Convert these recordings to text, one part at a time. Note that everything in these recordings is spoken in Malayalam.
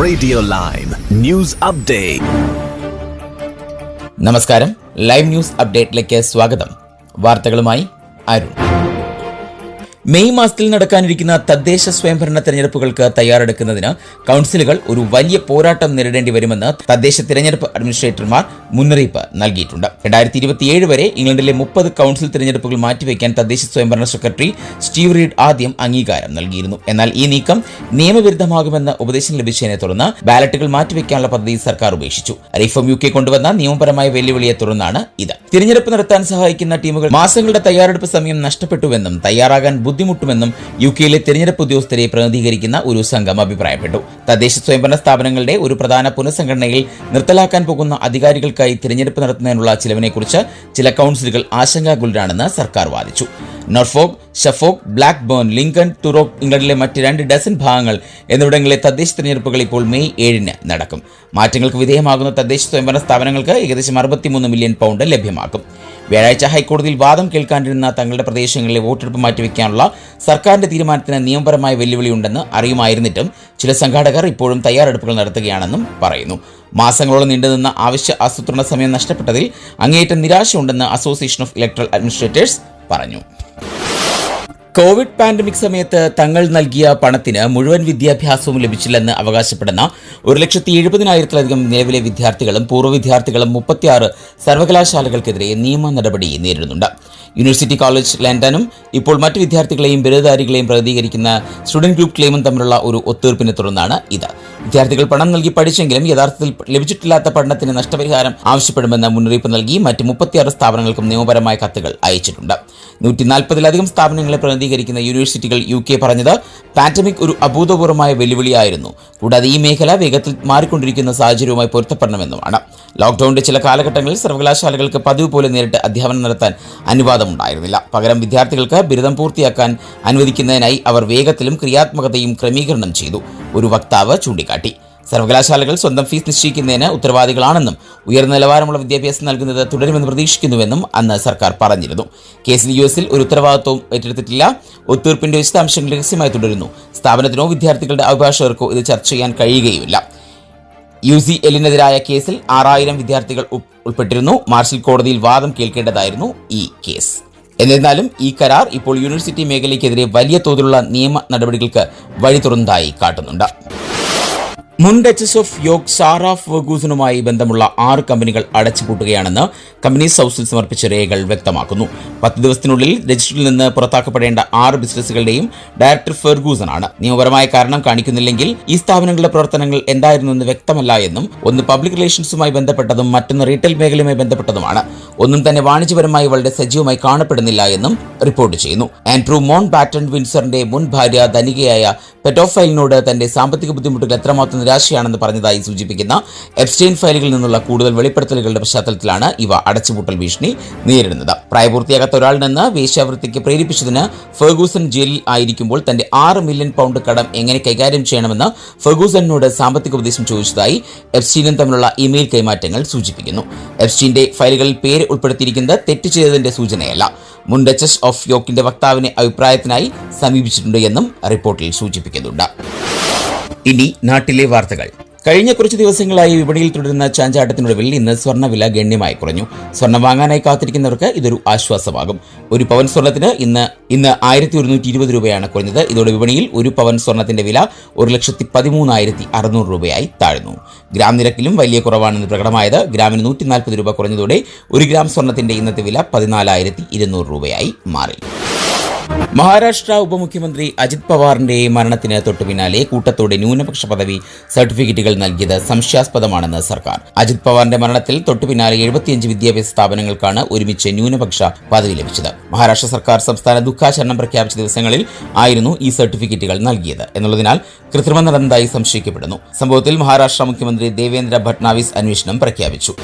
Radio live news update. നമസ്കാരം, ലൈവ് ന്യൂസ് അപ്ഡേറ്റിലേക്ക് സ്വാഗതം. വാർത്തകളുമായി അരുൺ. മെയ് മാസത്തിൽ നടക്കാനിരിക്കുന്ന തദ്ദേശ സ്വയംഭരണ തെരഞ്ഞെടുപ്പുകൾക്ക് തയ്യാറെടുക്കുന്നതിന് കൌൺസിലുകൾ ഒരു വലിയ പോരാട്ടം നേരിടേണ്ടി വരുമെന്ന് തദ്ദേശ തെരഞ്ഞെടുപ്പ് അഡ്മിനിസ്ട്രേറ്റർമാർ മുന്നറിയിപ്പ് നൽകിയിട്ടുണ്ട്. 2027 വരെ ഇംഗ്ലണ്ടിലെ 30 കൌൺസിൽ തെരഞ്ഞെടുപ്പുകൾ മാറ്റിവെക്കാൻ തദ്ദേശ സ്വയംഭരണ സെക്രട്ടറി സ്റ്റീവ് റീഡ് ആദ്യം അംഗീകാരം നൽകിയിരുന്നു. എന്നാൽ ഈ നീക്കം നിയമവിരുദ്ധമാകുമെന്ന് ഉപദേശം ലഭിച്ചതിനെ തുടർന്ന് ബാലറ്റുകൾ മാറ്റിവെക്കാനുള്ള പദ്ധതി സർക്കാർ ഉപേക്ഷിച്ചു. റിഫോം UK കൊണ്ടുവന്ന നിയമപരമായ വെല്ലുവിളിയെ തുടർന്നാണ് ഇത്. തിരഞ്ഞെടുപ്പ് നടത്താൻ സഹായിക്കുന്ന ടീമുകൾ മാസങ്ങളുടെ തയ്യാറെടുപ്പ് സമയം നഷ്ടപ്പെട്ടുവെന്നും തയ്യാറാകാൻ ബുദ്ധിമുട്ടുമെന്നും UKയിലെ തെരഞ്ഞെടുപ്പ് ഉദ്യോഗസ്ഥരെ പ്രതിനിധീകരിക്കുന്ന ഒരു സംഘം അഭിപ്രായപ്പെട്ടു. തദ്ദേശ സ്വയംഭരണ സ്ഥാപനങ്ങളുടെ ഒരു പ്രധാന പുനഃസംഘടനയിൽ നിർത്തലാക്കാൻ പോകുന്ന അധികാരികൾക്കായി തിരഞ്ഞെടുപ്പ് നടത്തുന്നതിനുള്ള ചിലവിനെക്കുറിച്ച് ചില കൌൺസിലുകൾ ആശങ്കാകുലരാണെന്ന് സർക്കാർ വാദിച്ചു. നോർഫോക്ക്, ഷഫോക്ക്, ബ്ലാക്ക്ബേൺ, ലിങ്കൺ, തുറോക്ക്, ഇംഗ്ലണ്ടിലെ മറ്റ് 2 ഡസൻ ഭാഗങ്ങൾ എന്നിവിടങ്ങളിലെ തദ്ദേശ തെരഞ്ഞെടുപ്പുകൾ ഇപ്പോൾ മെയ് 7 നടക്കും. മാറ്റങ്ങൾക്ക് വിധേയമാകുന്ന തദ്ദേശ സ്വയംഭരണ സ്ഥാപനങ്ങൾക്ക് ഏകദേശം 63 മില്യൺ പൗണ്ട് ലഭ്യമാക്കും. വ്യാഴാഴ്ച ഹൈക്കോടതിയിൽ വാദം കേൾക്കാനിരുന്ന തങ്ങളുടെ പ്രദേശങ്ങളിലെ വോട്ടെടുപ്പ് മാറ്റിവെക്കാനുള്ള സർക്കാരിന്റെ തീരുമാനത്തിന് നിയമപരമായ വെല്ലുവിളിയുണ്ടെന്ന് അറിയുമായിരുന്നിട്ടും ചില സംഘാടകർ ഇപ്പോഴും തയ്യാറെടുപ്പുകൾ നടത്തുകയാണെന്നും പറയുന്നു. മാസങ്ങളോളം നീണ്ടുനിന്ന ആവശ്യ ആസൂത്രണ സമയം നഷ്ടപ്പെട്ടതിൽ അങ്ങേയറ്റം നിരാശയുണ്ടെന്ന് അസോസിയേഷൻ ഓഫ് ഇലക്ട്രൽ അഡ്മിനിസ്ട്രേറ്റേഴ്സ് പറഞ്ഞു. കോവിഡ് പാൻഡമിക് സമയത്ത് തങ്ങൾ നൽകിയ പണത്തിന് മുഴുവൻ വിദ്യാഭ്യാസവും ലഭിച്ചില്ലെന്ന് അവകാശപ്പെടുന്ന 1,70,000-ലധികം നിലവിലെ വിദ്യാർത്ഥികളും പൂർവ്വ വിദ്യാർത്ഥികളും 36 സർവകലാശാലകൾക്കെതിരെ നിയമ നടപടി നേരിടുന്നുണ്ട്. യൂണിവേഴ്സിറ്റി കോളേജ് ലണ്ടനും ഇപ്പോൾ മറ്റ് വിദ്യാർത്ഥികളെയും ബിരുദധാരികളെയും പ്രതിനിധീകരിക്കുന്ന സ്റ്റുഡന്റ് ഗ്രൂപ്പ് ക്ലെയിമും തമ്മിലുള്ള ഒരു ഒത്തുതീർപ്പിനെ തുടർന്നാണ് ഇത്. വിദ്യാർത്ഥികൾ പണം നൽകി പഠിച്ചെങ്കിലും യഥാർത്ഥത്തിൽ ലഭിച്ചിട്ടില്ലാത്ത പഠനത്തിന് നഷ്ടപരിഹാരം ആവശ്യപ്പെടുമെന്ന് മുന്നറിയിപ്പ് നൽകി മറ്റ് 36 സ്ഥാപനങ്ങൾക്കും നിയമപരമായ കത്തുകൾ അയച്ചിട്ടുണ്ട്. 140-ലധികം സ്ഥാപനങ്ങളെ പ്രതിനിധീകരിക്കുന്ന യൂണിവേഴ്സിറ്റികൾ UK പറഞ്ഞത് പാൻഡമിക് ഒരു അഭൂതപൂർവമായ വെല്ലുവിളിയായിരുന്നു, കൂടാതെ ഈ മേഖല വേഗത്തിൽ മാറിക്കൊണ്ടിരിക്കുന്ന സാഹചര്യവുമായി പൊരുത്തപ്പെടണമെന്നുമാണ്. ലോക്ഡൌണിന്റെ ചില കാലഘട്ടങ്ങളിൽ സർവകലാശാലകൾക്ക് പതിവ് പോലെ നേരിട്ട് അധ്യാപനം നടത്താൻ അനുവാദമുണ്ടായിരുന്നില്ല. പകരം വിദ്യാർത്ഥികൾക്ക് ബിരുദം പൂർത്തിയാക്കാൻ അനുവദിക്കുന്നതിനായി അവർ വേഗത്തിലും ക്രിയാത്മകതയും ക്രമീകരണം ചെയ്തു, ഒരു വക്താവ് ചൂണ്ടിക്കാട്ടി. സർവകലാശാലകൾ സ്വന്തം ഫീസ് നിശ്ചയിക്കുന്നതിന് ഉത്തരവാദികളാണെന്നും ഉയർന്ന നിലവാരമുള്ള വിദ്യാഭ്യാസം നൽകുന്നത് തുടരുമെന്ന് പ്രതീക്ഷിക്കുന്നുവെന്നും അന്ന് സർക്കാർ പറഞ്ഞിരുന്നു. കേസിൽ US ഒരു ഉത്തരവാദിത്വവും ഏറ്റെടുത്തിട്ടില്ല. ഒത്തുതീർപ്പിന്റെ വിശദാംശങ്ങൾ രഹസ്യമായി തുടരുന്നു. സ്ഥാപനത്തിനോ വിദ്യാർത്ഥികളുടെ അഭിഭാഷകർക്കോ ഇത് ചർച്ച ചെയ്യാൻ കഴിയുകയുമില്ല. UCLനെതിരായ കേസിൽ 6000 വിദ്യാർത്ഥികൾ ഉൾപ്പെട്ടിരുന്നു. മാർച്ചിൽ കോടതിയിൽ വാദം കേൾക്കേണ്ടതായിരുന്നു ഈ കേസ്. എന്നിരുന്നാലും ഈ കരാർ ഇപ്പോൾ യൂണിവേഴ്സിറ്റി മേഖലയ്ക്കെതിരെ വലിയ തോതിലുള്ള നിയമ നടപടികൾക്ക് വഴി തുറന്നതായി കാട്ടുന്നുണ്ട്. മുൻ ഡച്ചസ് ഓഫ് യോർക്ക് സാറ ഫെർഗൂസനുമായി ബന്ധമുള്ള 6 കമ്പനികൾ അടച്ചുപൂട്ടുകയാണെന്ന് കമ്പനീസ് ഹൌസിൽ സമർപ്പിച്ച രേഖകൾ വ്യക്തമാക്കുന്നു. 10 ദിവസത്തിനുള്ളിൽ രജിസ്റ്ററിൽ നിന്ന് പുറത്താക്കപ്പെടേണ്ട 6 ബിസിനസ്സുകളുടെയും ഡയറക്ടർ ഫെർഗൂസനാണ്. നിയമപരമായ കാരണം കാണിക്കുന്നില്ലെങ്കിൽ ഈ സ്ഥാപനങ്ങളുടെ പ്രവർത്തനങ്ങൾ എന്തായിരുന്നെന്ന് വ്യക്തമല്ല എന്നും, ഒന്ന് പബ്ലിക് റിലേഷൻസുമായി ബന്ധപ്പെട്ടതും മറ്റൊന്ന് റീറ്റെയിൽ മേഖലയുമായി ബന്ധപ്പെട്ടതുമാണ്. ഒന്നും തന്നെ വാണിജ്യപരമായി വളരെ സജീവമായി കാണപ്പെടുന്നില്ല എന്നും റിപ്പോർട്ട് ചെയ്യുന്നു. ആൻഡ്രൂ മൗണ്ട് ബാറ്റൺ വിൻസറിന്റെ മുൻ ഭാര്യ ധനികയായ പെഡോഫൈലിനോട് തന്റെ സാമ്പത്തിക ബുദ്ധിമുട്ടുകൾ എത്രമാത്രം നിരാശയാണെന്ന് പറഞ്ഞതായി സൂചിപ്പിക്കുന്ന എപ്സ്റ്റൈൻ ഫയലുകളിൽ നിന്നുള്ള കൂടുതൽ വെളിപ്പെടുത്തലുകളുടെ പശ്ചാത്തലത്തിലാണ് ഇവ അടച്ചുപൂട്ടൽ ഭീഷണി നേരിടുന്നത്. പ്രായപൂർത്തിയാകാത്ത ഒരാളിൽ നിന്ന് വേശ്യാവൃത്തിക്ക് പ്രേരിപ്പിച്ചതിന് ഫെർഗൂസൺ ജയിലിൽ ആയിരിക്കുമ്പോൾ തന്റെ 6 മില്യൺ പൗണ്ട് കടം എങ്ങനെ കൈകാര്യം ചെയ്യണമെന്ന് ഫെർഗൂസണിനോട് സാമ്പത്തിക ഉപദേശം ചോദിച്ചതായി എപ്സ്റ്റീനും തമ്മിലുള്ള ഇമെയിൽ കൈമാറ്റങ്ങൾ സൂചിപ്പിക്കുന്നു. എപ്സ്റ്റീന്റെ ഫയലുകളിൽ പേര് ഉൾപ്പെടുത്തിയിരിക്കുന്നത് തെറ്റ് ചെയ്തതിന്റെ സൂചനയല്ല. മുൻ ഡച്ചസ് ഓഫ് യോർക്കിന്റെ വക്താവിനെ അഭിപ്രായത്തിനായി സമീപിച്ചിട്ടുണ്ട് എന്നും റിപ്പോർട്ടിൽ സൂചിപ്പിക്കുന്നുണ്ട്. ഇനി നാട്ടിലെ വാർത്തകൾ. കഴിഞ്ഞ കുറച്ച് ദിവസങ്ങളായി വിപണിയിൽ തുടരുന്ന ചാഞ്ചാട്ടത്തിനൊടുവിൽ ഇന്ന് സ്വർണ്ണവില ഗണ്യമായി കുറഞ്ഞു. സ്വർണ്ണം വാങ്ങാനായി കാത്തിരിക്കുന്നവർക്ക് ഇതൊരു ആശ്വാസമാകും. ഒരു പവൻ സ്വർണ്ണത്തിന് ഇന്ന് 1120 രൂപയാണ് കുറഞ്ഞത്. ഇതോടെ വിപണിയിൽ ഒരു പവൻ സ്വർണ്ണത്തിന്റെ വില 1,13,600 രൂപയായി താഴ്ന്നു. ഗ്രാം നിരക്കിലും വലിയ കുറവാണെന്ന് പ്രകടമായത്. ഗ്രാമിന് 140 രൂപ കുറഞ്ഞതോടെ 1 ഗ്രാം സ്വർണ്ണത്തിന്റെ ഇന്നത്തെ വില 14,200 രൂപയായി മാറി. മഹാരാഷ്ട്ര ഉപമുഖ്യമന്ത്രി അജിത് പവാറിന്റെ മരണത്തിന് തൊട്ടുപിന്നാലെ കൂട്ടത്തോടെ ന്യൂനപക്ഷ പദവി സർട്ടിഫിക്കറ്റുകൾ നൽകിയത് സംശയാസ്പദമാണെന്ന് സർക്കാർ. അജിത് പവാറിന്റെ മരണത്തിൽ തൊട്ടുപിന്നാലെ 75 വിദ്യാഭ്യാസ സ്ഥാപനങ്ങൾക്കാണ് ഒരുമിച്ച് ന്യൂനപക്ഷ പദവി ലഭിച്ചത്. മഹാരാഷ്ട്ര സർക്കാർ സംസ്ഥാന ദുഃഖാചരണം പ്രഖ്യാപിച്ച ദിവസങ്ങളിൽ ആയിരുന്നു ഈ സർട്ടിഫിക്കറ്റുകൾ നൽകിയത് എന്നുള്ളതിനാൽ കൃത്രിമം നടന്നതായി സംശയിക്കപ്പെടുന്നു. സംഭവത്തിൽ മഹാരാഷ്ട്ര മുഖ്യമന്ത്രി ദേവേന്ദ്ര ഫട്നാവിസ് അന്വേഷണം പ്രഖ്യാപിച്ചു.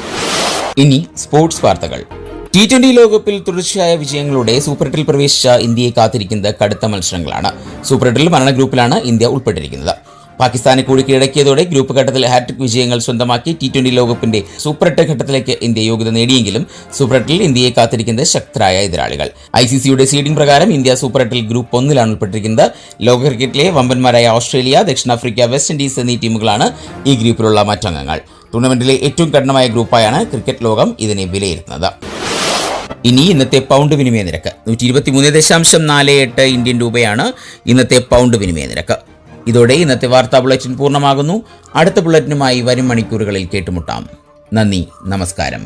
ഇനി സ്പോർട്സ് വാർത്തകൾ. T20 ലോകകപ്പിൽ തുടർച്ചയായ വിജയങ്ങളോടെ സൂപ്പർ 8ൽ പ്രവേശിച്ച ഇന്ത്യയെ കാത്തിരിക്കുന്നത് കടുത്ത മത്സരങ്ങളാണ്. സൂപ്പർ 8ൽ മരണ ഗ്രൂപ്പിലാണ് ഇന്ത്യ ഉൾപ്പെട്ടിരിക്കുന്നത്. പാകിസ്ഥാനെ കൂടി കീഴടക്കിയതോടെ ഗ്രൂപ്പ് ഘട്ടത്തിൽ ഹാട്രിക് വിജയങ്ങൾ സ്വന്തമാക്കി T20 ലോകകപ്പിന്റെ സൂപ്പർ 8 ഘട്ടത്തിലേക്ക് ഇന്ത്യ യോഗ്യത നേടിയെങ്കിലും സൂപ്പർ 8ൽ ഇന്ത്യയെ കാത്തിരിക്കുന്നത് ശക്തരായ എതിരാളികൾ. ICCയുടെ സീഡിംഗ് പ്രകാരം ഇന്ത്യ സൂപ്പർ 8ൽ ഗ്രൂപ്പ് 1ലാണ് ഉൾപ്പെട്ടിരിക്കുന്നത്. ലോക ക്രിക്കറ്റിലെ വമ്പന്മാരായ ഓസ്ട്രേലിയ, ദക്ഷിണാഫ്രിക്ക, വെസ്റ്റ് ഇൻഡീസ് എന്നീ ടീമുകളാണ് ഈ ഗ്രൂപ്പിലുള്ള മറ്റംഗങ്ങൾ. ടൂർണമെന്റിലെ ഏറ്റവും കഠിനമായ ഗ്രൂപ്പായാണ് ക്രിക്കറ്റ് ലോകം ഇതിനെ വിലയിരുത്തുന്നത്. ഇനി ഇന്നത്തെ പൗണ്ട് വിനിമയ നിരക്ക് 123.48 ഇന്ത്യൻ രൂപയാണ് ഇന്നത്തെ പൗണ്ട് വിനിമയ നിരക്ക്. ഇതോടെ ഇന്നത്തെ വാർത്താ ബുള്ളറ്റിൻ പൂർണ്ണമാകുന്നു. അടുത്ത ബുള്ളറ്റിനുമായി വരും മണിക്കൂറുകളിൽ കേട്ടുമുട്ടാം. നന്ദി, നമസ്കാരം.